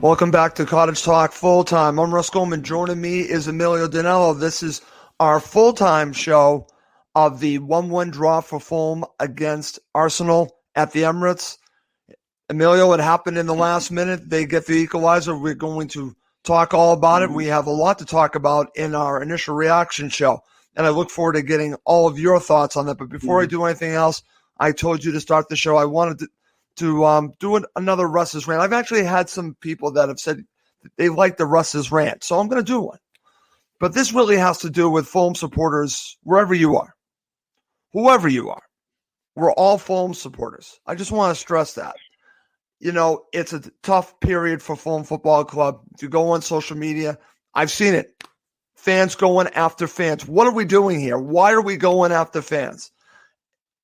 Welcome back to Cottage Talk Full-Time. I'm Russ Goldman. Joining me is Emilio Danello. This is our full-time show of the 1-1 draw for Fulham against Arsenal at the Emirates. Emilio, it happened in the last minute. They get the equalizer. We're going to talk all about it. We have a lot to talk about in our initial reaction show, and I look forward to getting all of your thoughts on that. But before I do anything else, I told you to start the show. I wanted to do another Russ's rant. I've actually had some people that have said they like the Russ's rant, so I'm going to do one. But this really has to do with Fulham supporters, wherever you are, whoever you are. We're all Fulham supporters. I just want to stress that. You know, it's a tough period for Fulham Football Club. If you go on social media, I've seen it. Fans going after fans. What are we doing here? Why are we going after fans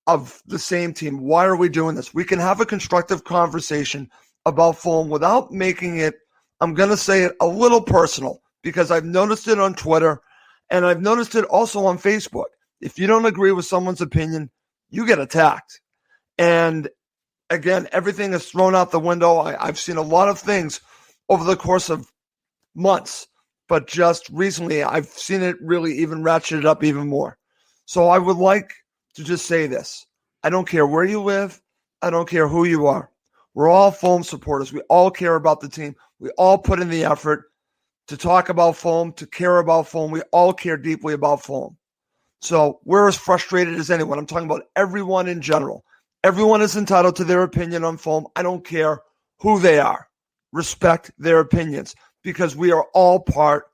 of the same team? Why are we doing this? We can have a constructive conversation about Fulham without making it, I'm going to say it, a little personal, because I've noticed it on Twitter and I've noticed it also on Facebook. If you don't agree with someone's opinion, you get attacked. And again, everything is thrown out the window. I've seen a lot of things over the course of months, but just recently I've seen it really even ratcheted up even more. So I would like to just say this. I don't care where you live. I don't care who you are. We're all Fulham supporters. We all care about the team. We all put in the effort to talk about Fulham, to care about Fulham. We all care deeply about Fulham. So we're as frustrated as anyone. I'm talking about everyone in general. Everyone is entitled to their opinion on Fulham. I don't care who they are. Respect their opinions, because we are all part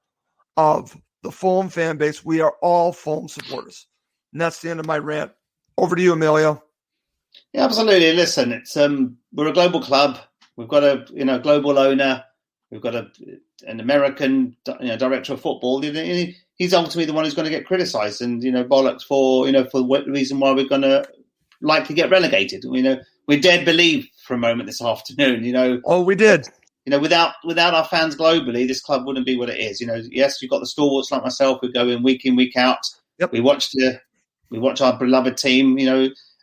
of the Fulham fan base. We are all Fulham supporters. And that's the end of my rant. Over to you, Emilio. Yeah, absolutely. Listen, it's we're a global club. We've got a global owner. We've got an American director of football. He's ultimately the one who's going to get criticised and bollocks for the reason why we're going to likely get relegated. We dared believe for a moment this afternoon. Oh, we did. Without our fans globally, this club wouldn't be what it is. Yes, you've got the stalwarts like myself who go in, week out. Yep. We watch our beloved team,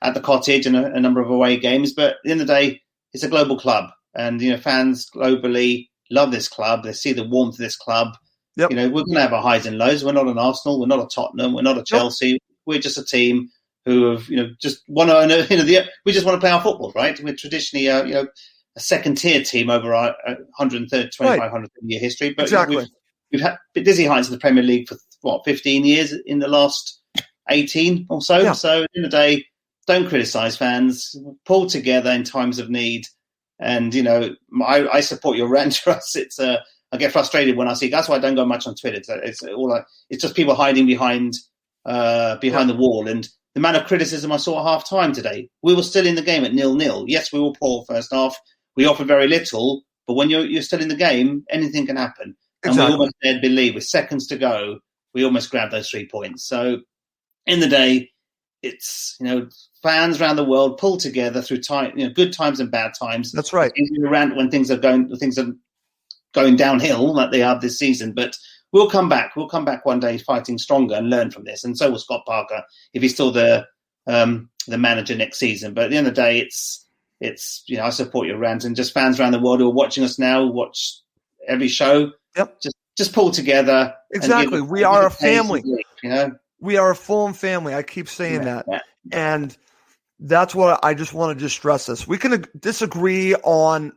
at the Cottage and a number of away games. But at the end of the day, it's a global club, and fans globally love this club. They see the warmth of this club. Yep. We're going to have our highs and lows. We're not an Arsenal. We're not a Tottenham. We're not a Chelsea. Yep. We're just a team who have just want to we just want to play our football, right? We're traditionally a second tier team over our 2,500 year history, but exactly. We've had dizzy heights in the Premier League for 15 years in the last 18 or so. Yeah. So at the end of the day, don't criticise fans. Pull together in times of need. And I support your rant, Russ. I get frustrated when I see. That's why I don't go much on Twitter. It's just people hiding behind the wall. And the amount of criticism I saw at half time today. We were still in the game at 0-0. Yes, we were poor first half. We offered very little, but when you're still in the game, anything can happen. Exactly. And we almost dared believe with seconds to go, we almost grabbed those 3 points. So in the day, it's fans around the world pull together through time, good times and bad times. That's right. It's easy to rant when things are going downhill like they are this season, but we'll come back. We'll come back one day fighting stronger and learn from this. And so will Scott Parker if he's still the manager next season. But at the end of the day, it's I support your rant, and just fans around the world who are watching us now, watch every show. Yep. Just pull together. Exactly. We are a family. We are a Fulham family. I keep saying that. Yeah. And that's what I just want to just stress this. We can disagree on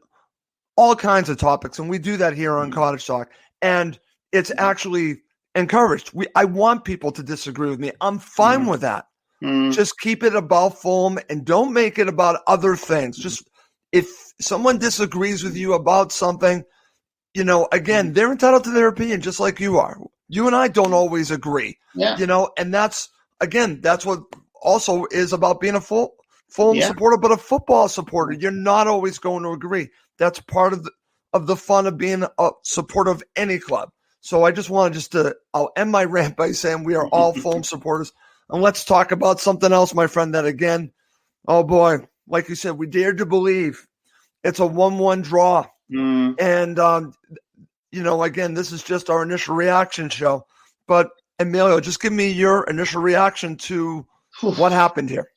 all kinds of topics, and we do that here on Cottage Talk. And it's actually encouraged. I want people to disagree with me. I'm fine with that. Just keep it about Fulham and don't make it about other things. Just if someone disagrees with you about something, again, they're entitled to their opinion just like you are. You and I don't always agree, and that's what also is about being a Fulham supporter, but a football supporter. You're not always going to agree. That's part of the fun of being a supporter of any club. So I just want I'll end my rant by saying we are all Fulham supporters. And let's talk about something else, my friend, that again, oh boy, like you said, we dared to believe it's a 1-1 draw. And, again, this is just our initial reaction show. But, Emilio, just give me your initial reaction to what happened here.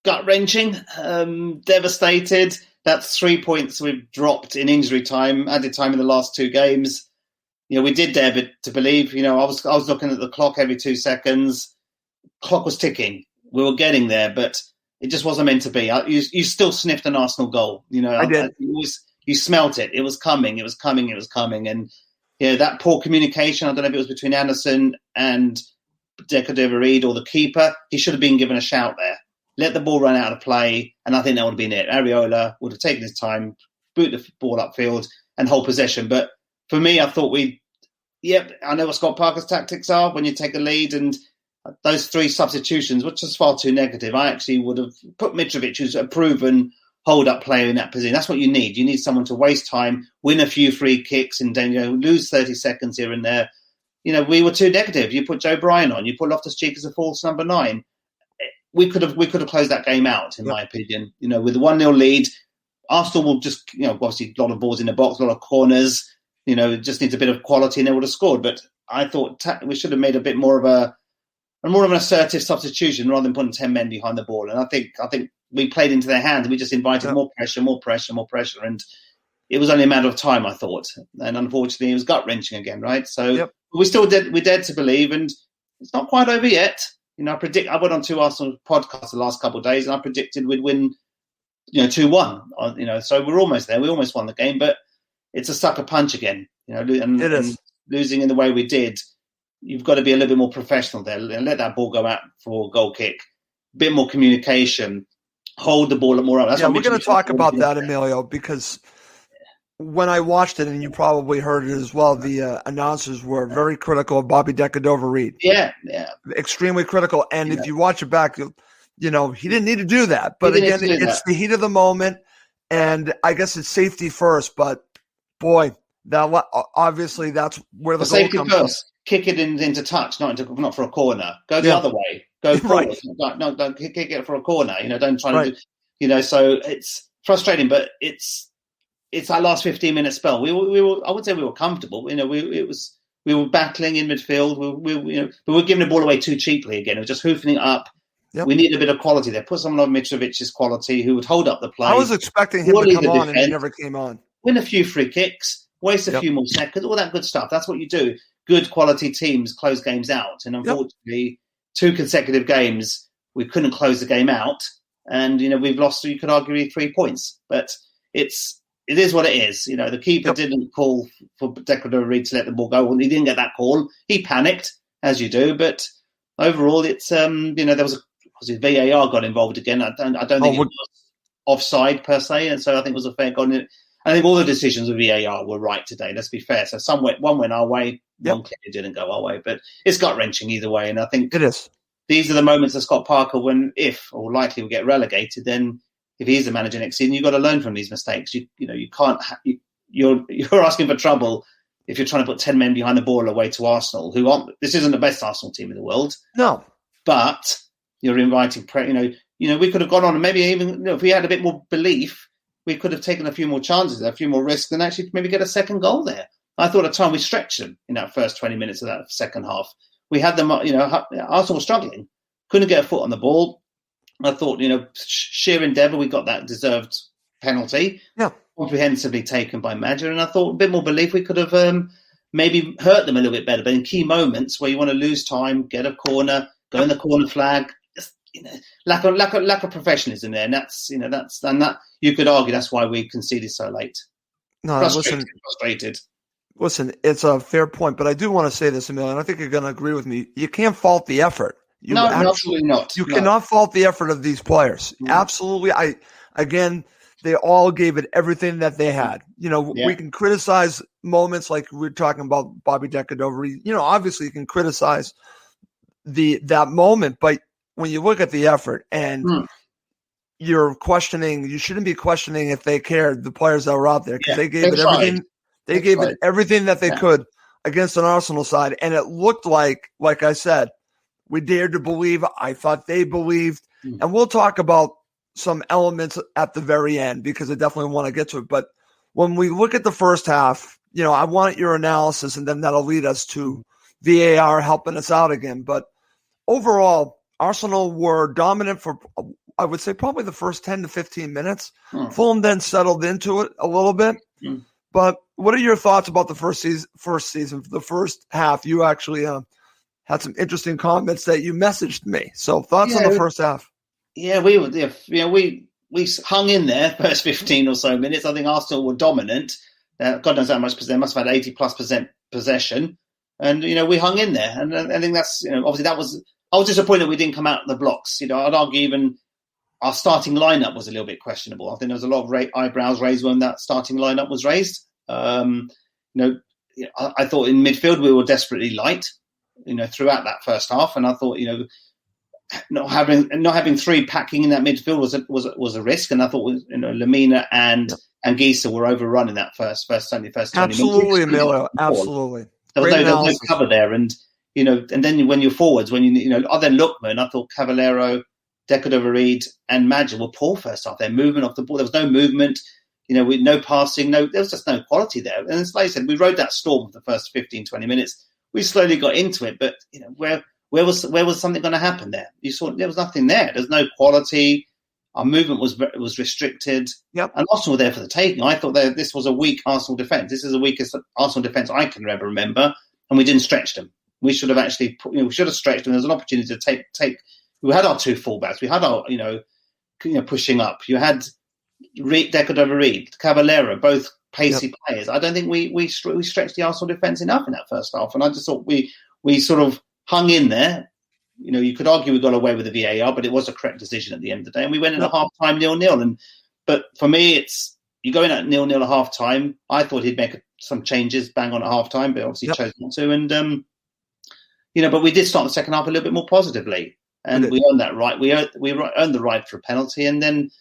Gut-wrenching, devastated. That's 3 points we've dropped in injury time, added time in the last 2 games. We did dare to believe. I was looking at the clock every 2 seconds. Clock was ticking. We were getting there, but it just wasn't meant to be. You still sniffed an Arsenal goal. I did. You smelt it. It was coming. It was coming. It was coming. And that poor communication. I don't know if it was between Anderson and Decadeva-Reid or the keeper. He should have been given a shout there. Let the ball run out of play, and I think that would have been it. Areola would have taken his time, boot the ball upfield, and hold possession. But for me, I thought I know what Scott Parker's tactics are when you take a lead, and those 3 substitutions were just far too negative. I actually would have put Mitrovic, who's a proven hold-up player, in that position. That's what you need. You need someone to waste time, win a few free kicks, and then lose 30 seconds here and there. We were too negative. You put Joe Bryan on, you put Loftus-Cheek as a false number 9. We could have closed that game out, in my opinion. With a 1-0 lead, Arsenal will just, obviously a lot of balls in the box, a lot of corners. Just needs a bit of quality, and they would have scored. But I thought we should have made a bit more of an assertive substitution rather than putting 10 men behind the ball. And I think we played into their hands. We just invited more pressure, and it was only a matter of time, I thought. And unfortunately, it was gut wrenching again, right? So we still we dared to believe, and it's not quite over yet. I went on 2 Arsenal podcasts the last couple of days, and I predicted we'd win, 2-1. So we're almost there. We almost won the game, but it's a sucker punch again. And losing in the way we did. You've got to be a little bit more professional there and let that ball go out for a goal kick. A bit more communication, hold the ball more up. That's we're going to talk about that, Emilio, because when I watched it, and you probably heard it as well, the announcers were very critical of Bobby Decadova-Reid. Yeah. Extremely critical. And if you watch it back, he didn't need to do that. But again, it's the heat of the moment, and I guess it's safety first. But, boy, obviously that's where the goal comes from. Kick it into touch, not for a corner. Go the other way. Go forward. Right. Don't kick it for a corner. Don't try to do. So it's frustrating, but it's our last 15-minute spell. We were. I would say we were comfortable. We were battling in midfield. We were giving the ball away too cheaply again. We were just hoofing it up. Yep. We need a bit of quality there. Put someone of Mitrovic's quality who would hold up the play. I was expecting him to come on, and he never came on. Win a few free kicks, waste a few more seconds, all that good stuff. That's what you do. Good quality teams close games out. And unfortunately, 2 consecutive games, we couldn't close the game out. And, we've lost, you could argue, 3 points. But it is what it is. The keeper didn't call for Decadeva-Reid to let the ball go. Well, he didn't get that call. He panicked, as you do. But overall, it's, there was VAR got involved again. I don't think it was offside per se. And so I think it was a fair goal. I think all the decisions of VAR were right today. Let's be fair. So one went our way, one clearly didn't go our way. But it's gut wrenching either way. And I think it is. These are the moments that Scott Parker, if likely will get relegated, then if he's the manager next season, you've got to learn from these mistakes. You can't. You're asking for trouble if you're trying to put 10 men behind the ball away to Arsenal, who aren't. This isn't the best Arsenal team in the world. No, but you're inviting. We could have gone on, and maybe even if we had a bit more belief, we could have taken a few more chances, a few more risks, and actually maybe get a second goal there. I thought at the time we stretched them in that first 20 minutes of that second half. We had them, Arsenal was struggling, couldn't get a foot on the ball. I thought, sheer endeavour, we got that deserved penalty, comprehensively taken by Madger, and I thought a bit more belief, we could have maybe hurt them a little bit better. But in key moments where you want to lose time, get a corner, go in the corner flag, lack of professionalism there, and that's you could argue that's why we conceded so late. No, frustrated. Listen, it's a fair point, but I do want to say this, Emilio, and I think you're going to agree with me. You can't fault the effort. Absolutely not. You cannot fault the effort of these players. Mm. Absolutely. They all gave it everything that they had. We can criticize moments like we're talking about Bobby Decadova. Obviously you can criticize that moment, but when you look at the effort and you're questioning, you shouldn't be questioning if they cared, the players that were out there, because they gave it everything. They gave it everything that they could against an Arsenal side, and it looked like I said, we dared to believe. I thought they believed, and we'll talk about some elements at the very end because I definitely want to get to it. But when we look at the first half, I want your analysis, and then that'll lead us to VAR helping us out again. But overall, Arsenal were dominant for I would say probably the first 10 to 15 minutes. Hmm. Fulham then settled into it a little bit. Hmm. But what are your thoughts about the first season, the first half? You actually had some interesting comments that you messaged me. So thoughts on the first half? Yeah, we hung in there first 15 or so minutes. I think Arsenal were dominant. God knows how much, they must have had 80+% possession. And, we hung in there. And I think that's, obviously I was disappointed we didn't come out of the blocks. I'd argue even our starting lineup was a little bit questionable. I think there was a lot of eyebrows raised when that starting lineup was raised. I thought in midfield we were desperately light, throughout that first half. And I thought, not having three packing in that midfield was a risk. And I thought, Lamina and Gisa were overrun in that first 20 minutes. Absolutely, Emilio. Absolutely. There was no cover there. And, and then when you're forwards, other than Lookman, I thought Cavallero, Decordova-Reid and Madger were poor first half. Their movement off the ball, there was no movement, with no passing, there was just no quality there. And it's like I said, we rode that storm for the first 15, 20 minutes. We slowly got into it, but, where was something going to happen there? You saw there was nothing there. There's no quality. Our movement was restricted. Yep. And Arsenal were there for the taking. I thought that this was a weak Arsenal defence. This is the weakest Arsenal defence I can ever remember, and we didn't stretch them. We should have actually, we should have stretched them. There's an opportunity to take. We had our two fullbacks. We had our, pushing up. You had Decordova-Reid, Cavallero, both pacey players. I don't think we stretched the Arsenal defence enough in that first half, and I just thought we sort of hung in there. You could argue we got away with the VAR, but it was a correct decision at the end of the day. And we went in at half-time 0-0. But for me, you go in at 0-0 at half-time. I thought he'd make some changes bang on at half-time, but obviously chose not to. And, but we did start the second half a little bit more positively. And we earned that right. We earned the right for a penalty. And then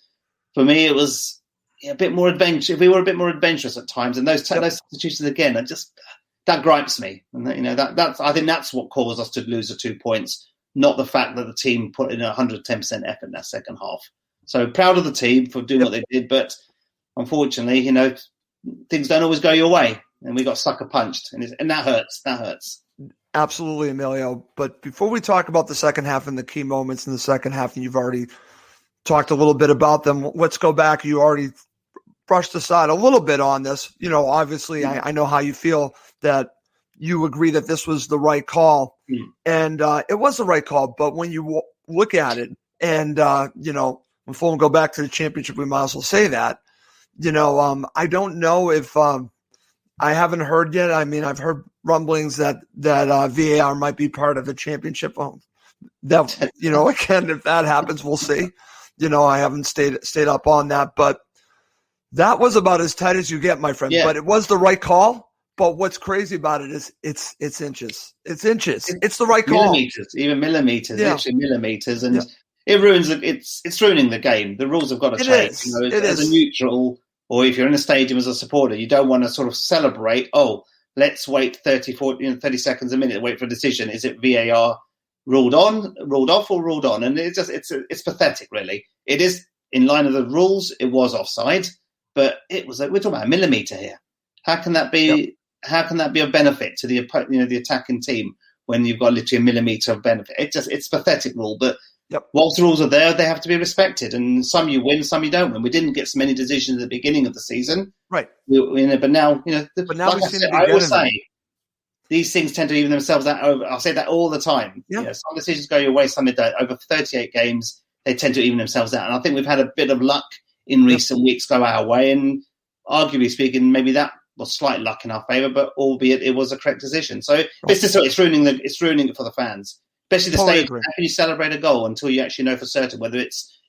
for me, it was a bit more adventurous. If we were a bit more adventurous at times, and those substitutions again, that gripes me. And that's I think that's what caused us to lose the 2 points, not the fact that the team put in 110% effort in that second half. So proud of the team for doing what they did, but unfortunately, things don't always go your way, and we got sucker punched, and that hurts. That hurts. Absolutely, Emilio. But before we talk about the second half and the key moments in the second half, and you've already talked a little bit about them, let's go back. You already brushed aside a little bit on this. Obviously, I know how you feel, that you agree that this was the right call. And it was the right call. But when you look at it and, when Fulham go back to the championship, we might as well say that, I don't know if I haven't heard yet. I mean, I've heard rumblings that VAR might be part of the championship. That, again, if that happens, we'll see. I haven't stayed up on that. But that was about as tight as you get, my friend. Yeah. But it was the right call. But what's crazy about it is it's inches. It's inches. It's the right call. Millimeters, literally millimeters. And it ruins it's ruining the game. The rules have got to change. As a neutral, or if you're in a stadium as a supporter, you don't want to sort of celebrate, let's wait 30 seconds a minute, wait for a decision. Is it VAR ruled off or ruled on? And it's pathetic, really. It is in line with the rules. It was offside, but we're talking about a millimeter here. How can that be? Yep. How can that be of benefit to the attacking team when you've got literally a millimeter of benefit? It's pathetic rule, but whilst the rules are there, they have to be respected. And some you win, some you don't win. We didn't get so many decisions at the beginning of the season, right? But now, I always say these things tend to even themselves out over. I'll say that all the time. Yeah. Some decisions go your way, some they don't. Over 38 games, they tend to even themselves out. And I think we've had a bit of luck in recent weeks go our way, and arguably speaking, maybe that was slight luck in our favour, but albeit it was a correct decision. So it's ruining it for the fans, especially the stage. How can you celebrate a goal until you actually know for certain whether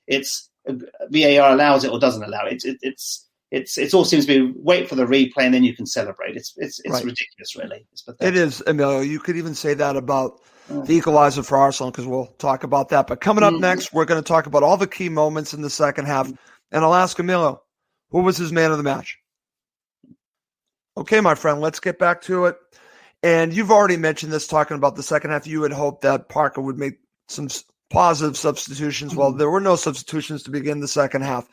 it's VAR allows it or doesn't allow it? It all seems to be wait for the replay and then you can celebrate. It's ridiculous, really. It's pathetic. It is, Emilio. You could even say that about the equalizer for Arsenal, because we'll talk about that. But coming up next, we're going to talk about all the key moments in the second half, and I'll ask Emilio, who was his man of the match? Okay, my friend, let's get back to it. And you've already mentioned this, talking about the second half. You had hoped that Parker would make some positive substitutions. Well, there were no substitutions to begin the second half.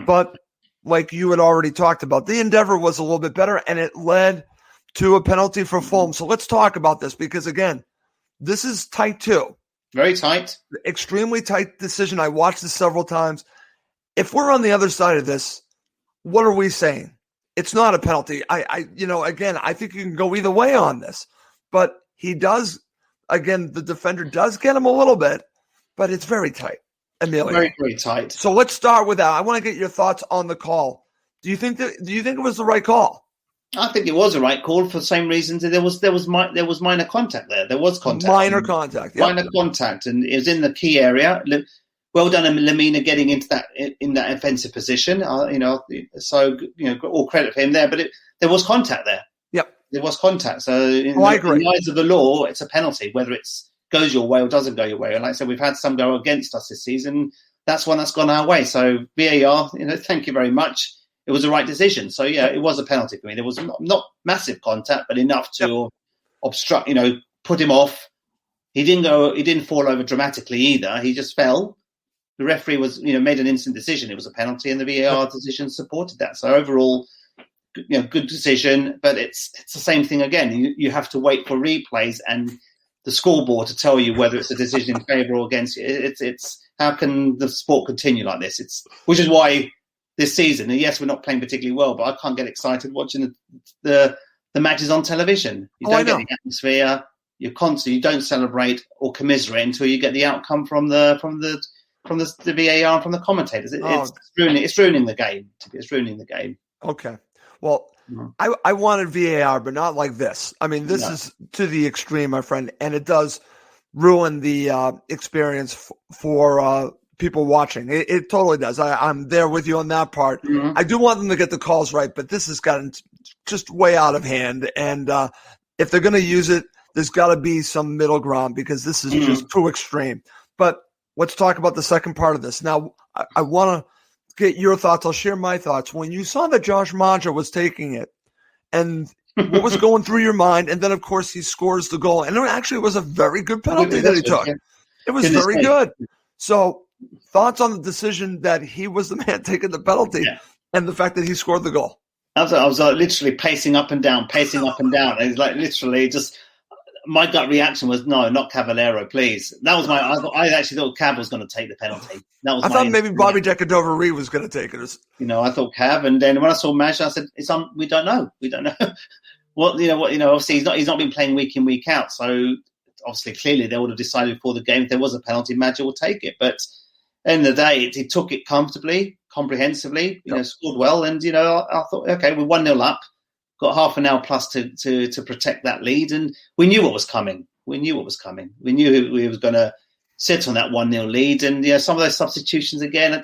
But like you had already talked about, the endeavor was a little bit better, and it led to a penalty for Fulham. So let's talk about this, because, again, this is tight too. Very tight. Extremely tight decision. I watched this several times. If we're on the other side of this, what are we saying? It's not a penalty. Again, I think you can go either way on this, but he does. Again, the defender does get him a little bit, but it's very tight, Emilio. Very, very tight. So let's start with that. I want to get your thoughts on the call. Do you think it was the right call? I think it was a right call for the same reasons. There was minor contact there. There was contact. Minor contact. Yep. Minor contact, and it was in the key area. Well done, Lamina, getting into that in that offensive position. So all credit for him there. But there was contact there. Yep, there was contact. So I agree. In the eyes of the law, it's a penalty, whether it goes your way or doesn't go your way. And like I said, we've had some go against us this season. That's one that's gone our way. So VAR, thank you very much. It was the right decision. So yeah, it was a penalty for me. There was not massive contact, but enough to obstruct. Put him off. He didn't fall over dramatically either. He just fell. The referee made an instant decision. It was a penalty, and the VAR decision supported that. So overall, good decision. But it's the same thing again. You have to wait for replays and the scoreboard to tell you whether it's a decision in favour or against you. It's how can the sport continue like this? Which is why this season, and yes, we're not playing particularly well, but I can't get excited watching the matches on television. You don't get the atmosphere. You're constant. You don't celebrate or commiserate until you get the outcome from the VAR and from the commentators. It's ruining the game. It's ruining the game. Okay. Well, I wanted VAR, but not like this. I mean, this is to the extreme, my friend, and it does ruin the experience for people watching. It totally does. I'm there with you on that part. Mm-hmm. I do want them to get the calls right, but this has gotten just way out of hand. And if they're going to use it, there's got to be some middle ground because this is just too extreme. But let's talk about the second part of this. Now, I want to get your thoughts. I'll share my thoughts. When you saw that Josh Maja was taking it and what was going through your mind, and then, of course, he scores the goal. And it actually was a very good penalty that he took. It was very good. So thoughts on the decision that he was the man taking the penalty and the fact that he scored the goal? I was literally pacing up and down. It's like literally just my gut reaction was, no, not Cavallero, please. That was I actually thought Cav was going to take the penalty. I thought maybe Bobby Decordova-Reid was going to take it. I thought Cav, and then when I saw Maja, I said, we don't know. Obviously he's not been playing week in, week out. So obviously, clearly they would have decided before the game if there was a penalty, Maja will take it. But at the end of the day, he took it comfortably, comprehensively, scored well. And, I thought, okay, we're 1-0 up, got half an hour plus to protect that lead. And we knew what was coming. We knew we was going to sit on that 1-0 lead. And, some of those substitutions again,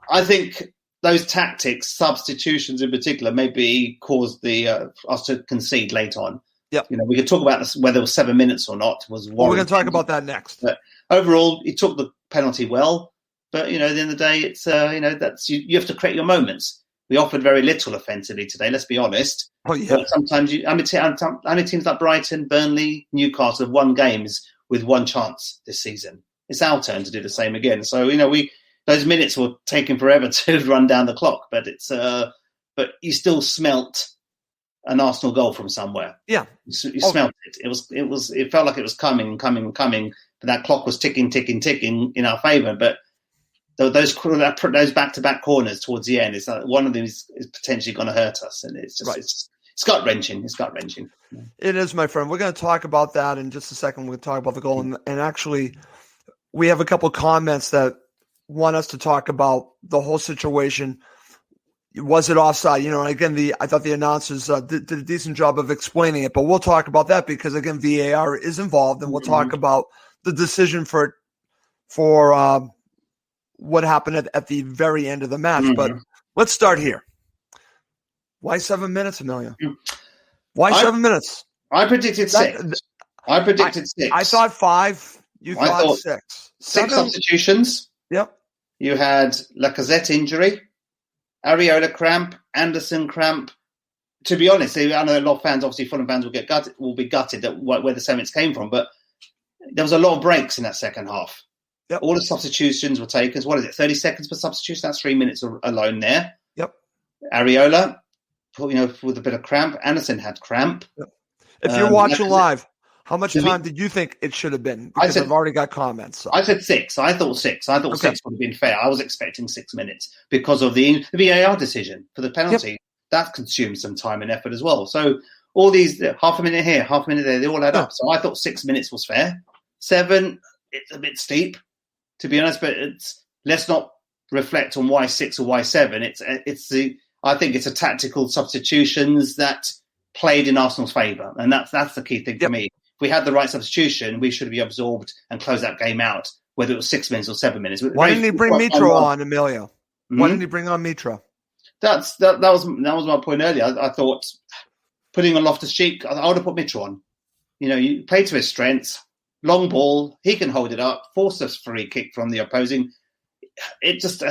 I think those tactics, substitutions in particular, maybe caused us to concede late on. Yep. We could talk about this, whether it was 7 minutes or not. We're going to talk about that next. But overall, he took the penalty well. But, at the end of the day, it's, that's you have to create your moments. We offered very little offensively today, let's be honest. Oh, yeah. But sometimes, only teams like Brighton, Burnley, Newcastle have won games with one chance this season. It's our turn to do the same again. So, those minutes were taking forever to run down the clock. But but you still smelt an Arsenal goal from somewhere. Yeah, you smelt it. It felt like it was coming. But that clock was ticking in our favour. But those back-to-back corners towards the end, it's like one of them is potentially going to hurt us, and it's just it's gut wrenching. It's gut wrenching. It is, my friend. We're going to talk about that in just a second. We'll talk about the goal, and actually, we have a couple of comments that want us to talk about the whole situation. Was it offside? Again, I thought the announcers did a decent job of explaining it, but we'll talk about that because, again, VAR is involved, and we'll talk about the decision for what happened at the very end of the match. But let's start here. Why 7 minutes, Emilio? Why 7 minutes? I predicted 6. I predicted 6. I thought 5. You thought 6. 6 substitutions. Yep. You had Lacazette injury, Areola cramp, Anderson cramp. To be honest, I know a lot of fans, obviously Fulham fans, will be gutted at where the 7 minutes came from, but there was a lot of breaks in that second half. Yep. All the substitutions were taken. What is it, 30 seconds per substitution? That's 3 minutes alone there. Yep. Areola, with a bit of cramp. Anderson had cramp. Yep. If you're watching live, How much time did you think it should have been? I Because said, I've already got comments. So. I said 6. I thought 6. I thought 6 would have been fair. I was expecting 6 minutes because of the VAR decision for the penalty. Yep. That consumed some time and effort as well. So all these half a minute here, half a minute there, they all add up. So I thought 6 minutes was fair. 7, it's a bit steep, to be honest. But let's not reflect on why 6 or why 7. I think it's a tactical substitutions that played in Arsenal's favour, and that's the key thing for me. If we had the right substitution, we should be absorbed and close that game out, whether it was 6 minutes or 7 minutes. Why didn't he bring Mitro on, Emilio? Why didn't he bring on Mitro? That was my point earlier. I thought putting on Loftus-Cheek, I would have put Mitro on. You play to his strengths, long ball, he can hold it up, force a free kick from the opposing. It just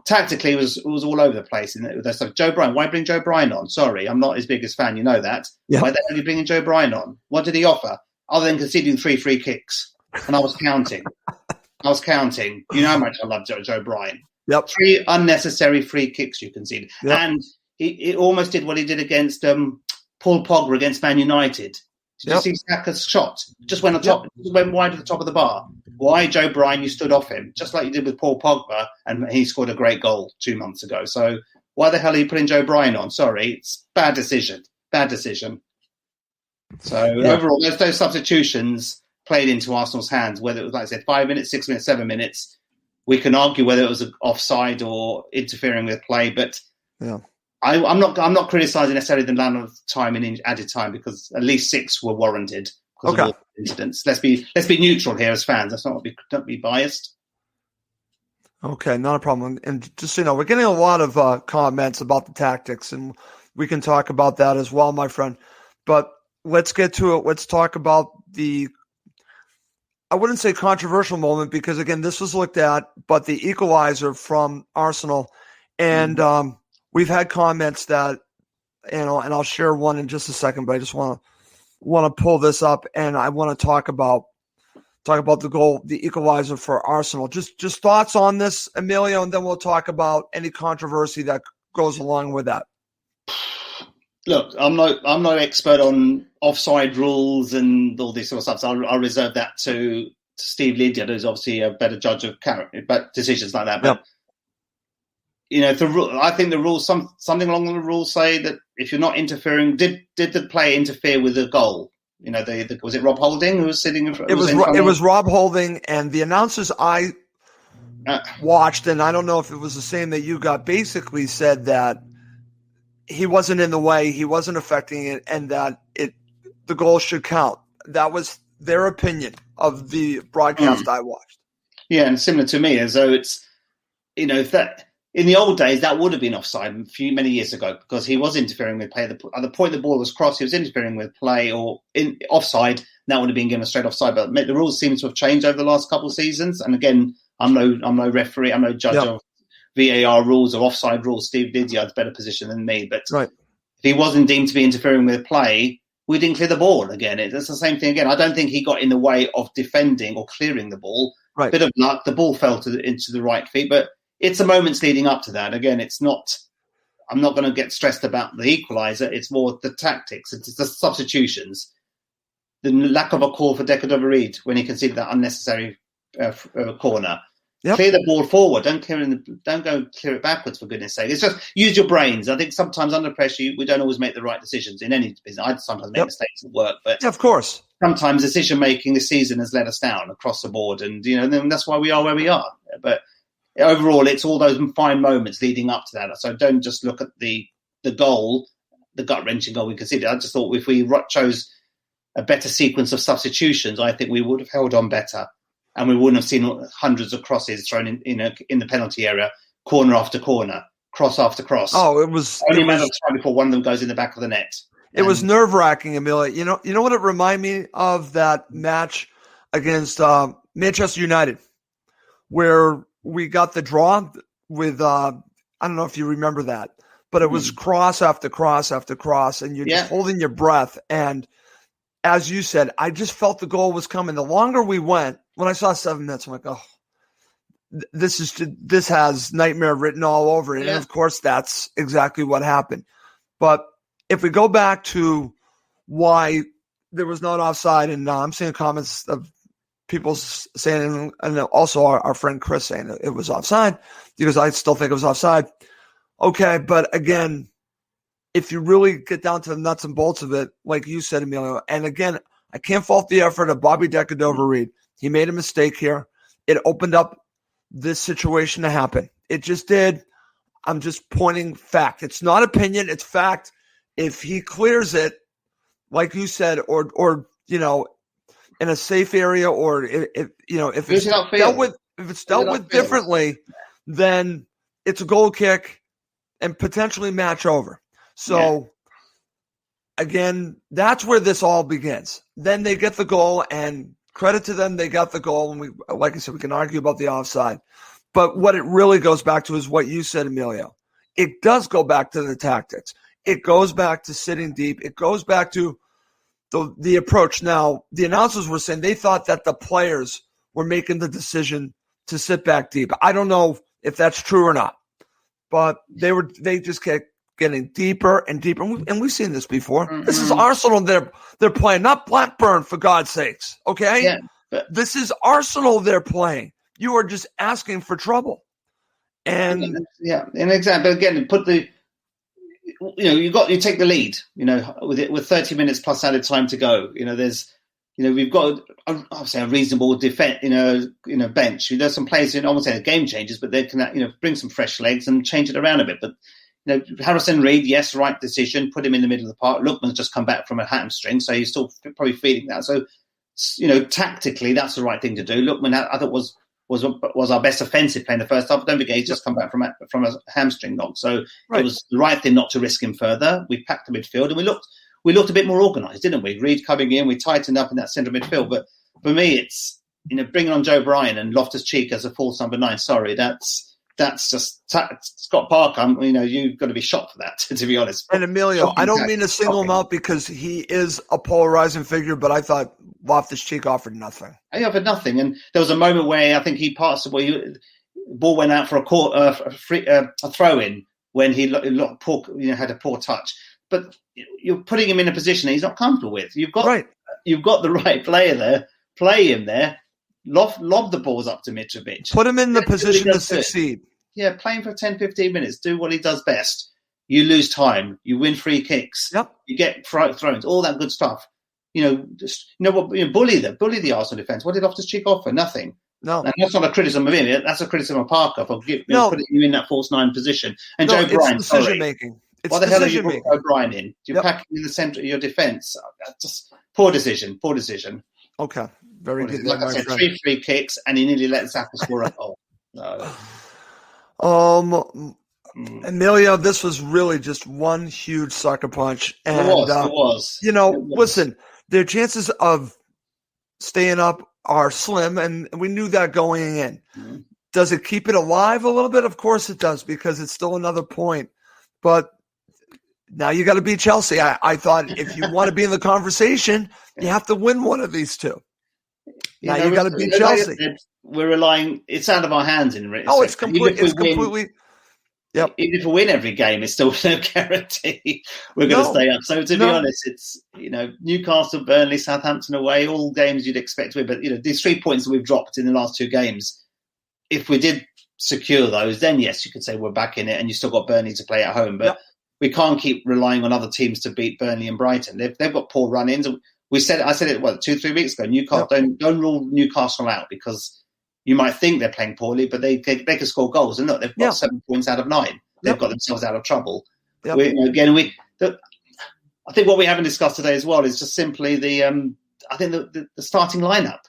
tactically was all over the place. So Joe Bryan, why bring Joe Bryan on? Sorry, I'm not his biggest fan. You know that. Yeah. Why the hell are you bringing Joe Bryan on? What did he offer other than conceding 3 free kicks? And I was counting. You know how much I love Joe Bryan. Yep. 3 unnecessary free kicks you conceded, and he almost did what he did against Paul Pogba against Man United. Did you see Saka's shot? Just went on top, just went wide to the top of the bar. Why, Joe Bryan, you stood off him, just like you did with Paul Pogba, and he scored a great goal 2 months ago. So why the hell are you putting Joe Bryan on? Sorry, it's bad decision. So overall, those substitutions played into Arsenal's hands, whether it was, like I said, 5 minutes, 6 minutes, 7 minutes. We can argue whether it was offside or interfering with play, but I'm not criticising necessarily the amount of time in added time, because at least 6 were warranted because of all the incidents. Let's be neutral here as fans. Let's not be biased. Okay, not a problem. And just we're getting a lot of comments about the tactics, and we can talk about that as well, my friend. But let's get to it. Let's talk about I wouldn't say controversial moment, because again, this was looked at, but the equalizer from Arsenal, and we've had comments that, and I'll share one in just a second, but I just want to pull this up, and I want to talk about the goal, the equalizer for Arsenal. Just thoughts on this, Emilio, and then we'll talk about any controversy that goes along with that. Look, I'm not expert on offside rules and all this sort of stuff, so I'll reserve that to Steve Lydiard, who's obviously a better judge of character, but decisions like that. But I think the rules, something along the rules say that if you're not interfering, did the player interfere with the goal? Was it Rob Holding who was sitting in front? It was Rob Holding, and the announcers I watched, and I don't know if it was the same that you got, basically said that he wasn't in the way, he wasn't affecting it, and that the goal should count. That was their opinion of the broadcast I watched. Yeah, and similar to me, as though it's, if that in the old days that would have been offside many years ago, because he was interfering with play. At the point the ball was crossed, he was interfering with play, or in offside. That would have been given a straight offside. But the rules seem to have changed over the last couple of seasons. And again, I'm no referee, I'm no judge of VAR rules or offside rules. Steve Lydiard's better position than me. But if he wasn't deemed to be interfering with play, we didn't clear the ball again. It's the same thing again. I don't think he got in the way of defending or clearing the ball. Right. Bit of luck. The ball fell into the right feet, but it's the moments leading up to that. Again, it's not. I'm not going to get stressed about the equaliser. It's more the tactics. It's the substitutions. The lack of a call for Declan Reid when he conceded that unnecessary corner. Yep. Clear the ball forward. Don't go clear it backwards, for goodness sake. It's just use your brains. I think sometimes under pressure, we don't always make the right decisions in any business. I sometimes make mistakes at work, but of course, sometimes decision making this season has let us down across the board, and then that's why we are where we are. But overall, it's all those fine moments leading up to that. So don't just look at the goal, the gut wrenching goal we conceded. I just thought if we chose a better sequence of substitutions, I think we would have held on better. And we wouldn't have seen hundreds of crosses thrown in the penalty area, corner after corner, cross after cross. Oh, it was only a matter of time before one of them goes in the back of the net. It was nerve-wracking, Amelia. You know what it reminded me of? That match against Manchester United, where we got the draw with I don't know if you remember that, but it was cross after cross after cross, and you're just holding your breath. And as you said, I just felt the goal was coming. The longer we went, when I saw 7 minutes, I'm like, oh, this has nightmare written all over it. And of course, that's exactly what happened. But if we go back to why there was not offside, and I'm seeing comments of people saying, and also our friend Chris saying it was offside, because I still think it was offside. Okay, but again, if you really get down to the nuts and bolts of it, like you said, Emilio, and again, I can't fault the effort of Bobby Decordova-Reid. He made a mistake here. It opened up this situation to happen. It just did. I'm just pointing fact. It's not opinion. It's fact. If he clears it, like you said, or in a safe area, or if it's dealt with differently, then it's a goal kick and potentially match over. So again, that's where this all begins. Then they get the goal, and credit to them, they got the goal. And like I said, we can argue about the offside. But what it really goes back to is what you said, Emilio. It does go back to the tactics. It goes back to sitting deep. It goes back to the approach. Now, the announcers were saying they thought that the players were making the decision to sit back deep. I don't know if that's true or not, but they just kept getting deeper and deeper. And we've seen this before. Mm-hmm. This is Arsenal they're playing, not Blackburn, for God's sakes. Okay? Yeah, this is Arsenal they're playing. You are just asking for trouble. And an example again, you take the lead, with 30 minutes plus added time to go. We've got a reasonable defense, bench. There's some players, I won't say game changers, but they can, bring some fresh legs and change it around a bit. But Harrison Reed, yes, right decision. Put him in the middle of the park. Lookman's just come back from a hamstring, so he's still probably feeling that. So, tactically, that's the right thing to do. Lookman, I thought was our best offensive player in the first half. But don't forget, he's just come back from a hamstring knock, so It was the right thing not to risk him further. We packed the midfield, and we looked a bit more organised, didn't we? Reed coming in, we tightened up in that centre midfield. But for me, it's bringing on Joe Bryan and Loftus-Cheek as a false number 9. Sorry, that's just Scott Parker. You've got to be shocked for that, to be honest. And Emilio, I don't mean to single him out because he is a polarizing figure, but I thought Loftus-Cheek offered nothing. He offered nothing, and there was a moment where I think he passed the ball went out for a throw-in when he had a poor touch. But you're putting him in a position that he's not comfortable with. You've got the right player there. Play him there. Lob the balls up to Mitrovic. Put him in the position to succeed. Yeah, play him for 10, 15 minutes. Do what he does best. You lose time. You win free kicks. Yep. You get throws. All that good stuff. Bully the Arsenal defence. What did Loftus-Cheek offer? Nothing. No. And that's not a criticism of him. That's a criticism of Parker for putting you in that false 9 position. And Joe Bryan, decision making. Why the hell are you putting Joe Bryan in? You're packing in the centre of your defence. Just poor decision. Okay. Very good. Like I said, 3 free kicks, and he nearly let Zappa score a goal. No. Emilio, this was really just one huge sucker punch. And, it was. Listen, their chances of staying up are slim, and we knew that going in. Mm-hmm. Does it keep it alive a little bit? Of course it does, because it's still another point. But now you got to beat Chelsea. I thought if you want to be in the conversation, you have to win one of these two. Now you got to beat Chelsea. We're relying. It's out of our hands in. It's completely. Yep. Even if we win every game, it's still no guarantee we're going to stay up. So to be honest, it's Newcastle, Burnley, Southampton away, all games you'd expect to win. But these 3 points that we've dropped in the last 2 games, if we did secure those, then yes, you could say we're back in it, and you still got Burnley to play at home. But we can't keep relying on other teams to beat Burnley and Brighton. They've got poor run-ins. I said it 2-3 weeks ago. Newcastle don't rule Newcastle out, because you might think they're playing poorly, but they can score goals. And look, they've got 7 points out of 9. They've got themselves out of trouble. Yep. I think what we haven't discussed today as well is just simply the starting lineup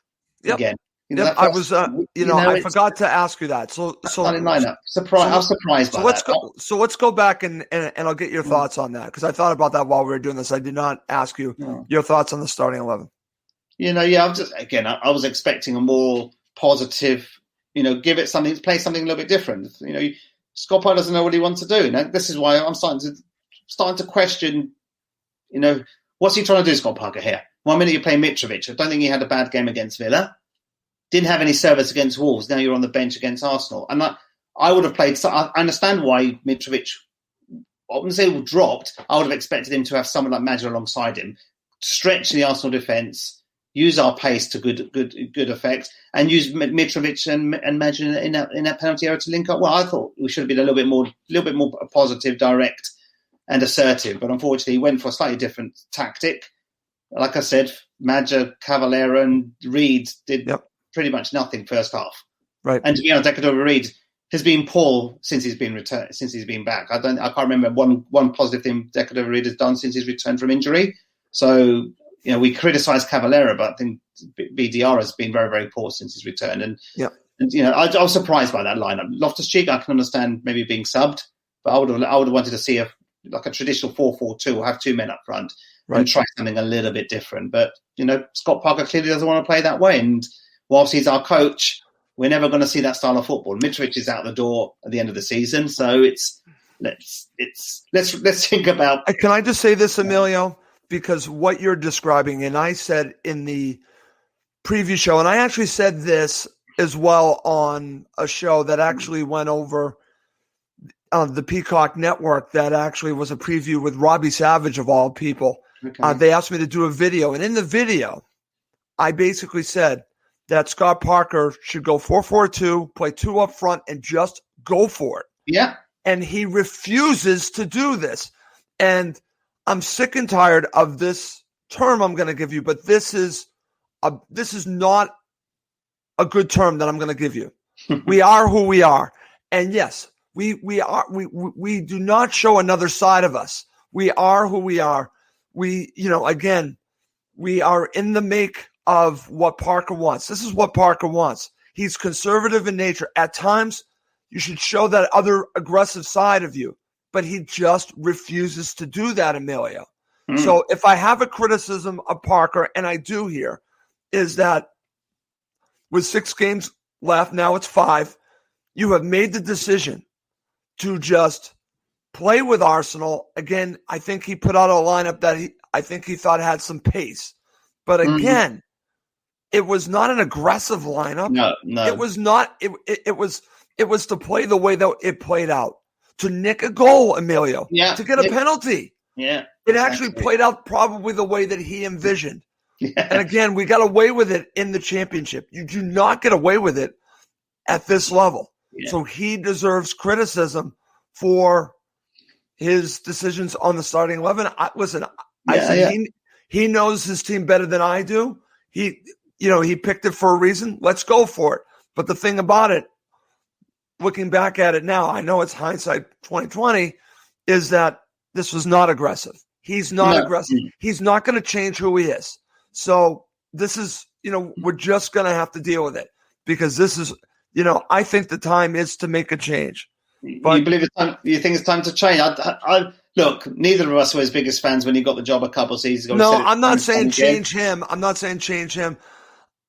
again. I was, I forgot to ask you that. So starting lineup. I'm surprised by that. So let's go back and I'll get your thoughts on that, because I thought about that while we were doing this. I did not ask you your thoughts on the starting 11. I was expecting a more positive, give it something, play something a little bit different. Scott Parker doesn't know what he wants to do. Now, this is why I'm starting to question, what's he trying to do, Scott Parker, here? 1 minute you play Mitrovic. I don't think he had a bad game against Villa. Didn't have any service against Wolves. Now you're on the bench against Arsenal. And I would have played. I understand why Mitrovic, I wouldn't say dropped. I would have expected him to have someone like Madger alongside him, stretch the Arsenal defence, use our pace to good effect, and use Mitrovic and Madge in that penalty area to link up. Well, I thought we should have been a little bit more positive, direct, and assertive. But unfortunately, he went for a slightly different tactic. Like I said, Madge, Cavallera, and Reed did pretty much nothing first half. Right. And Decadova Reed has been poor since he's been back. I can't remember one positive thing Decadova Reed has done since he's returned from injury. So, we criticise Cavallera, but I think BDR has been very, very poor since he's returned. And I was surprised by that lineup. Loftus-Cheek, I can understand maybe being subbed, but I would have wanted to see a traditional 4-4-2 or have two men up front and try something a little bit different. But, Scott Parker clearly doesn't want to play that way. And whilst he's our coach, we're never going to see that style of football. Mitrovic is out the door at the end of the season. So let's think about. Can I just say this, Emilio? Because what you're describing, and I said in the preview show, and I actually said this as well on a show that actually went over on the Peacock Network that actually was a preview with Robbie Savage of all people. Okay. They asked me to do a video, and in the video, I basically said that Scott Parker should go 4-4-2, play two up front, and just go for it. Yeah. And he refuses to do this. And I'm sick and tired of this term I'm going to give you, but this is not a good term that I'm going to give you. We are who we are. And yes, we do not show another side of us. We are who we are. We are in the make of what Parker wants. This is what Parker wants. He's conservative in nature. At times, you should show that other aggressive side of you, but he just refuses to do that, Emilio. So if I have a criticism of Parker, and I do here, is that with 6 games left, now it's 5, you have made the decision to just play with Arsenal. Again, I think he put out a lineup that I think he thought had some pace. But again, it was not an aggressive lineup. No. It was not. It was to play the way that it played out, to nick a goal, Emilio, to get a penalty. Yeah, it actually played out probably the way that he envisioned. Yeah. And again, we got away with it in the championship. You do not get away with it at this level. Yeah. So he deserves criticism for his decisions on the starting 11. He knows his team better than I do. He picked it for a reason. Let's go for it. But the thing about it, looking back at it now, I know it's hindsight 2020, is that this was not aggressive. He's not aggressive. He's not going to change who he is. So this is, we're just going to have to deal with it because this is, I think the time is to make a change. But, you think it's time to change? Look, neither of us were his biggest fans when he got the job a couple of seasons ago. No, I'm not saying change him. I'm not saying change him.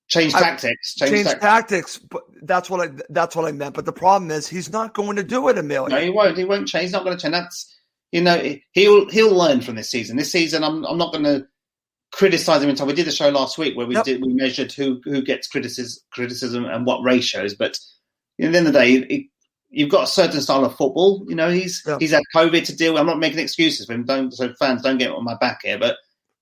Change tactics. Change tactics. But that's what I meant. But the problem is he's not going to do it, Emilio. No, he won't. He won't change. He's not going to change. That's he'll learn from this season. This season, I'm not going to criticize him in time. We did the show last week where we measured who gets criticism and what ratios. But at the end of the day, you've got a certain style of football. He's had COVID to deal with. I'm not making excuses for him. So fans don't get on my back here, but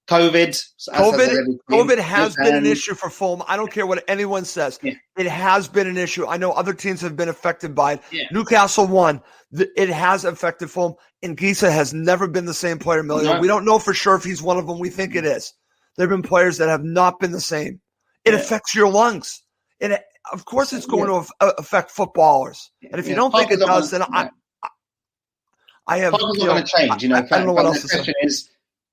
COVID has been an issue for Fulham. I don't care what anyone says. Yeah. It has been an issue. I know other teams have been affected by it. Yeah. Newcastle won. It has affected Fulham. And Gisa has never been the same player, Emilio. No. We don't know for sure if he's one of them. We think it is. There have been players that have not been the same. It affects your lungs. Of course it's going to affect footballers. And if you don't think it does, then I have... Parker's not going to change. I don't know what else to say.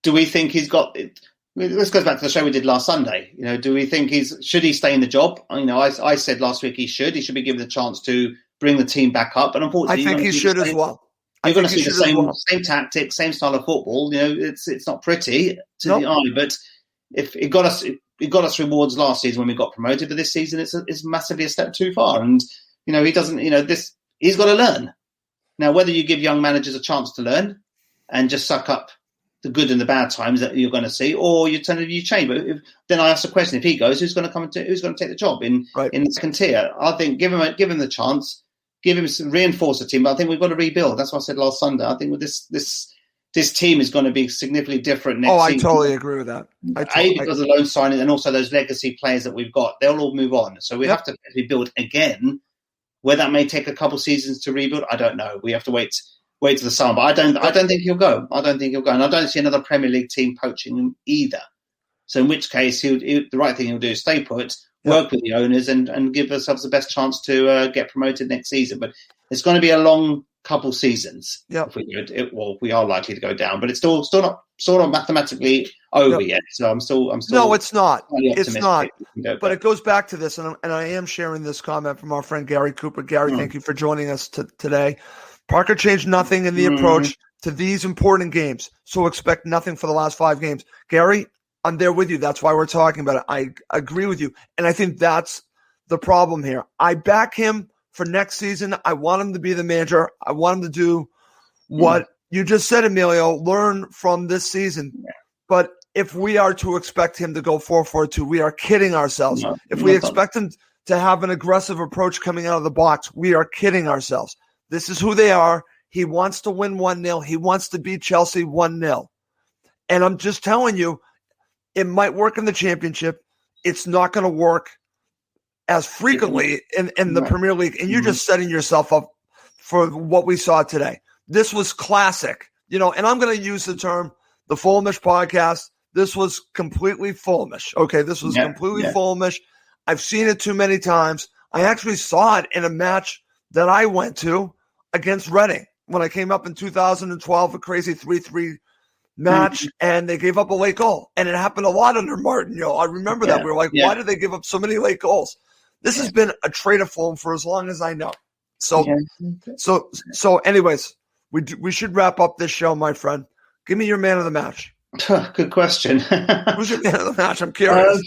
Do we think he's got it? This goes back to the show we did last Sunday. Do we think should he stay in the job? I said last week he should. He should be given the chance to bring the team back up. And unfortunately, I think he should as well. You're going to see the same tactics, same style of football. It's not pretty to the eye, but if it got us rewards last season when we got promoted, but this season it's massively a step too far. And he doesn't. He's got to learn. Now, whether you give young managers a chance to learn and just suck up the good and the bad times that you're going to see, or you change. But then I ask the question: if he goes, who's going to take the job in the second tier? I think give him the chance, reinforce the team. But I think we've got to rebuild. That's what I said last Sunday. I think with this this team is going to be significantly different next I season. totally agree with that. Because of loan signing and also those legacy players that we've got, they'll all move on. So we have to rebuild again. Where that may take a couple seasons to rebuild, I don't know. We have to wait to the summer. But I don't think he'll go. And I don't see another Premier League team poaching him either. So in which case, the right thing he'll do is stay put, work with the owners, and give ourselves the best chance to get promoted next season. But it's going to be a long couple seasons. If we do it. Well, we are likely to go down, but it's still not sort of mathematically over yet. So I'm still. No, it's not. It's not. But it goes back to this, and I am sharing this comment from our friend Gary Cooper. Gary, thank you for joining us today. Parker changed nothing in the approach to these important games, so expect nothing for the last 5 games. Gary, I'm there with you. That's why we're talking about it. I agree with you, and I think that's the problem here. I back him for next season. I want him to be the manager. I want him to do what you just said, Emilio, learn from this season. But if we are to expect him to go 4-4-2, we are kidding ourselves. If we expect him to have an aggressive approach coming out of the box, we are kidding ourselves. This is who they are. He wants to win 1-0. He wants to beat Chelsea 1-0. And I'm just telling you, it might work in the championship. It's not going to work as frequently in the Premier League. And you're just setting yourself up for what we saw today. This was classic. And I'm going to use the term, the Fulhamish podcast. This was completely Fulhamish. Okay, this was completely Fulhamish. I've seen it too many times. I actually saw it in a match that I went to against Reading when I came up in 2012, a crazy 3-3 match, and they gave up a late goal. And it happened a lot under Martin. I remember that. We were like, why did they give up so many late goals? This has been a trait of Fulham for as long as I know. So anyways, we should wrap up this show, my friend. Give me your man of the match. Good question. Who's your man of the match? I'm curious.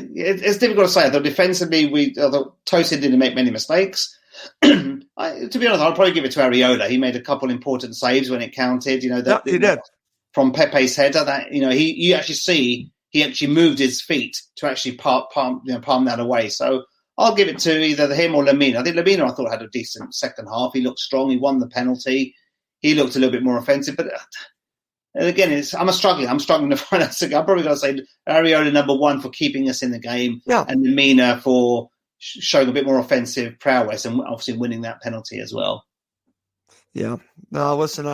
It's difficult to say. Though defensively, Tosin didn't make many mistakes. To be honest, I'll probably give it to Areola. He made a couple important saves when it counted. He did. From Pepe's header, that you actually see he actually moved his feet to actually palm that away. So I'll give it to either him or Lamina. I think Lamina, I thought, had a decent second half. He looked strong. He won the penalty. He looked a little bit more offensive. But again, I'm struggling to find out. I'm probably going to say Areola number 1 for keeping us in the game, and Lamina for showing a bit more offensive prowess and obviously winning that penalty as well. Yeah. No, listen,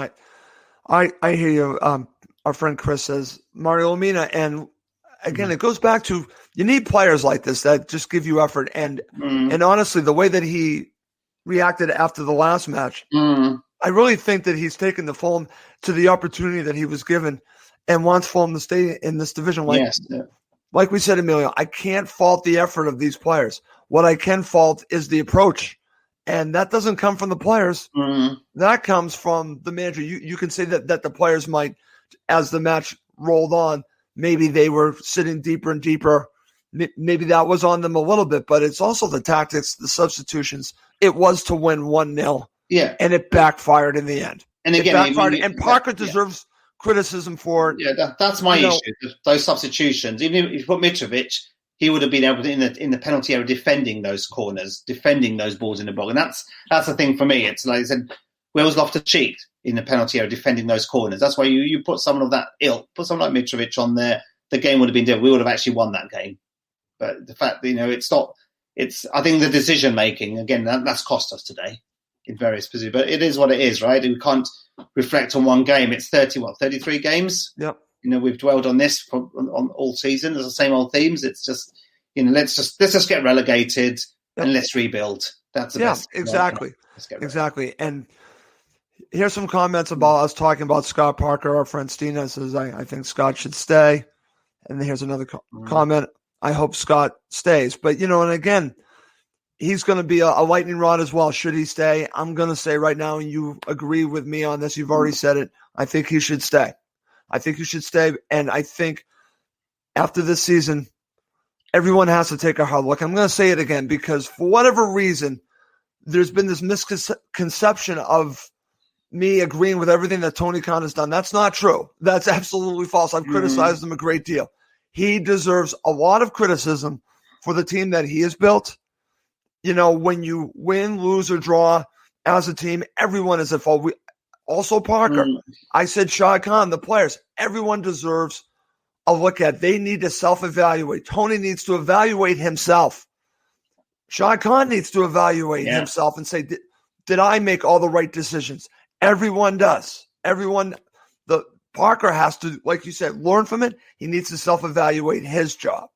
I hear you. Our friend Chris says Mario Lamina, and again, it goes back to you need players like this that just give you effort. And honestly, the way that he reacted after the last match, I really think that he's taken the Fulham to the opportunity that he was given and wants Fulham to stay in this division. Like we said, Emilio, I can't fault the effort of these players. What I can fault is the approach. And that doesn't come from the players. That comes from the manager. You can say that the players might, as the match rolled on, maybe they were sitting deeper and deeper. Maybe that was on them a little bit, but it's also the tactics, the substitutions. It was to win 1-0. Yeah. And it backfired in the end. And again, it backfired. And Parker deserves criticism for it. Yeah, that's my issue. Those substitutions. Even if you put Mitrovic, he would have been able to, in the penalty area, defending those corners, defending those balls in the box. And that's the thing for me. It's like I said, Wales Loftus-Cheek in the penalty area, defending those corners. That's why you put someone of that ilk, put someone like Mitrovic on there, the game would have been different. We would have actually won that game. But the fact that, it's not, I think the decision making, again, that's cost us today in various positions. But it is what it is, right? We can't reflect on one game. It's 33 games? Yep. We've dwelled on this on all season. There's the same old themes. It's just, let's just get relegated and let's rebuild. That's the best. Exactly. Exactly. And here's some comments about us talking about Scott Parker. Our friend Stina says, I think Scott should stay. And here's another comment. I hope Scott stays. But, and again, he's going to be a lightning rod as well. Should he stay? I'm going to say right now, and you agree with me on this. You've already said it. I think he should stay. And I think after this season, everyone has to take a hard look. I'm going to say it again because for whatever reason, there's been this misconception of me agreeing with everything that Tony Khan has done. That's not true. That's absolutely false. I've criticized him a great deal. He deserves a lot of criticism for the team that he has built. When you win, lose, or draw as a team. Everyone is at fault. Also, Parker. I said Shah Khan, the players. Everyone deserves a look at. They need to self-evaluate. Tony needs to evaluate himself. Shah Khan needs to evaluate himself and say, did I make all the right decisions? Everyone does. The Parker has to, like you said, learn from it. He needs to self-evaluate his job.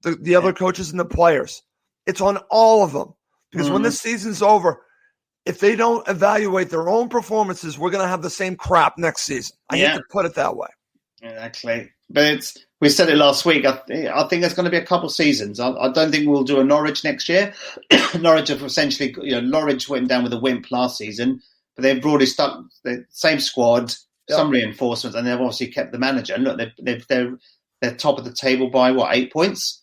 The other coaches and the players. It's on all of them. Because when this season's over, if they don't evaluate their own performances, we're going to have the same crap next season. I hate to put it that way. Exactly. But we said it last week. I think it's going to be a couple seasons. I don't think we'll do a Norwich next year. Norwich have essentially, Norwich went down with a wimp last season, but they've broadly stuck the same squad, some reinforcements, and they've obviously kept the manager. And look, they're top of the table by 8 points.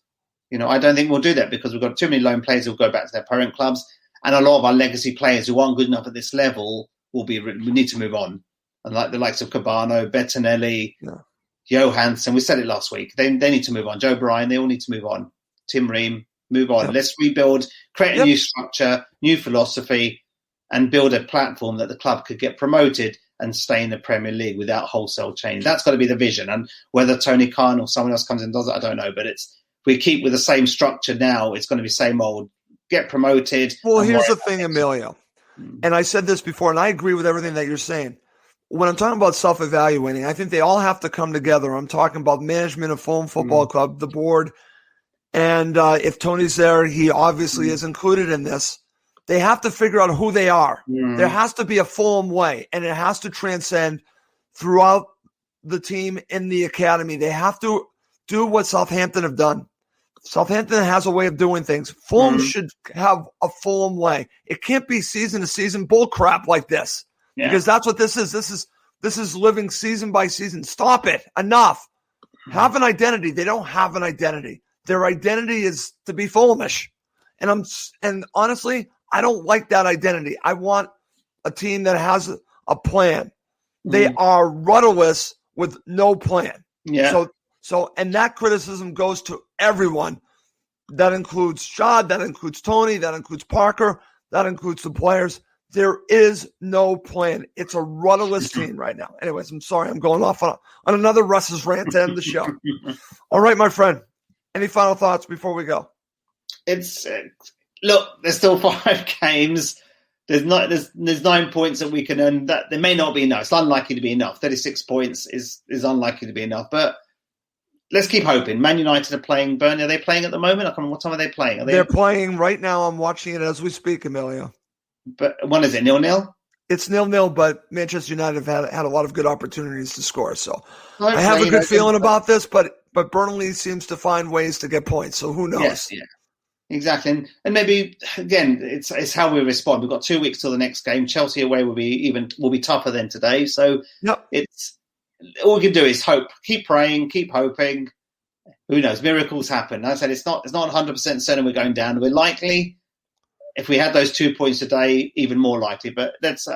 I don't think we'll do that because we've got too many lone players who'll go back to their parent clubs, and a lot of our legacy players who aren't good enough at this level we need to move on. And like the likes of Cabano, Bettinelli, Johansson, we said it last week. They need to move on. Joe Bryan, they all need to move on. Tim Ream, move on. Let's rebuild, create a new structure, new philosophy, and build a platform that the club could get promoted and stay in the Premier League without wholesale change. That's got to be the vision. And whether Tony Khan or someone else comes in and does it, I don't know. But if we keep with the same structure now, it's going to be same old. Get promoted. Well, here's the thing, Emilio. And I said this before, and I agree with everything that you're saying. When I'm talking about self-evaluating, I think they all have to come together. I'm talking about management of Fulham Football Club, the board, and if Tony's there, he obviously is included in this. They have to figure out who they are. There has to be a Fulham way, and it has to transcend throughout the team in the academy. They have to do what Southampton have done. Southampton has a way of doing things. Fulham should have a Fulham way. It can't be season to season bull crap like this. Because that's what this is. This is living season by season. Stop it. Enough. Have an identity. They don't have an identity. Their identity is to be Fulhamish. And honestly, I don't like that identity. I want a team that has a plan. They are rudderless with no plan. So and that criticism goes to everyone. That includes Shad, that includes Tony, that includes Parker, that includes the players. There is no plan. It's a rudderless team right now. Anyways, I'm sorry. I'm going off on another Russ's rant to end the show. All right, my friend. Any final thoughts before we go? Look, there's still 5 games. There's 9 points that we can earn. That there may not be enough. It's unlikely to be enough. 36 points is unlikely to be enough. But let's keep hoping. Man United are playing Burnley. Are they playing at the moment? I can't remember what time are they playing. They're playing right now. I'm watching it as we speak, Emilio. But when is it? 0-0? It's 0-0, but Manchester United have had a lot of good opportunities to score. So I have a good feeling about this, but Burnley seems to find ways to get points. So who knows? Yes, exactly. And maybe again, it's how we respond. We've got 2 weeks till the next game. Chelsea away will be tougher than today. So it's all we can do is hope. Keep praying, keep hoping. Who knows? Miracles happen. As I said it's not 100% certain we're going down. We're likely. If we had those 2 points today, even more likely. But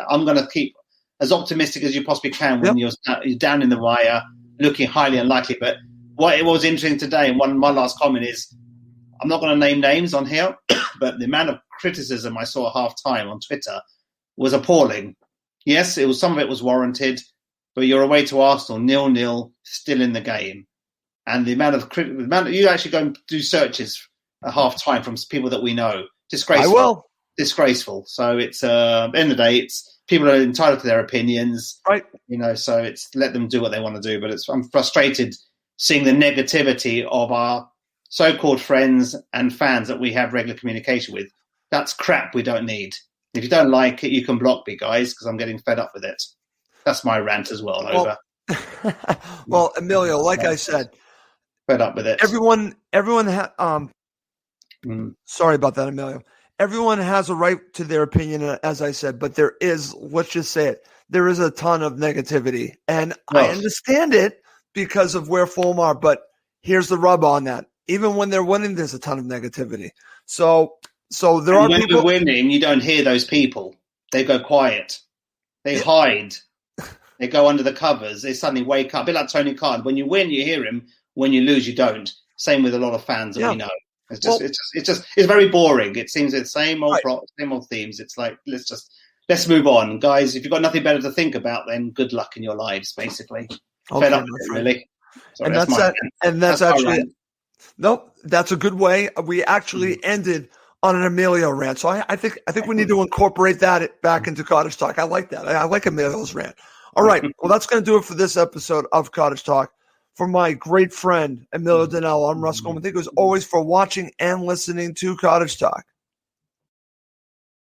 I'm going to keep as optimistic as you possibly can when you're down in the wire, looking highly unlikely. But what was interesting today, and my last comment is, I'm not going to name names on here, but the amount of criticism I saw at half-time on Twitter was appalling. Yes, some of it was warranted, but you're away to Arsenal, 0-0, still in the game. And the amount of you actually go and do searches at half-time from people that we know. Disgraceful. I will. Disgraceful. So it's at the end of the day, it's people are entitled to their opinions, right? So it's let them do what they want to do. But I'm frustrated seeing the negativity of our so-called friends and fans that we have regular communication with. That's crap we don't need. If you don't like it, you can block me, guys, because I'm getting fed up with it. That's my rant as well. Over. Well, Emilio, like I said, fed up with it. Everyone sorry about that, Emilio. Everyone has a right to their opinion, as I said, but there is, let's just say it, there is a ton of negativity. And I understand it because of where Fulham are, but here's the rub on that. Even when they're winning, there's a ton of negativity. So there are people. When you're winning, you don't hear those people. They go quiet. They hide. They go under the covers. They suddenly wake up. A bit like Tony Khan. When you win, you hear him. When you lose, you don't. Same with a lot of fans that we know. It's very boring. It seems the same old themes. It's like let's just let's move on, guys. If you've got nothing better to think about, then good luck in your lives. Basically, Okay, fed up my with it, friend. really. Sorry, And that's my that. And that's my actually rant. nope. That's a good way. We actually ended on an Emilio rant, so I think we need to incorporate that back into Cottage Talk. I like that. I like Emilio's rant. All right. Well, that's going to do it for this episode of Cottage Talk. For my great friend Emilio Danello, I'm Russ Coleman. Thank you as always for watching and listening to Cottage Talk.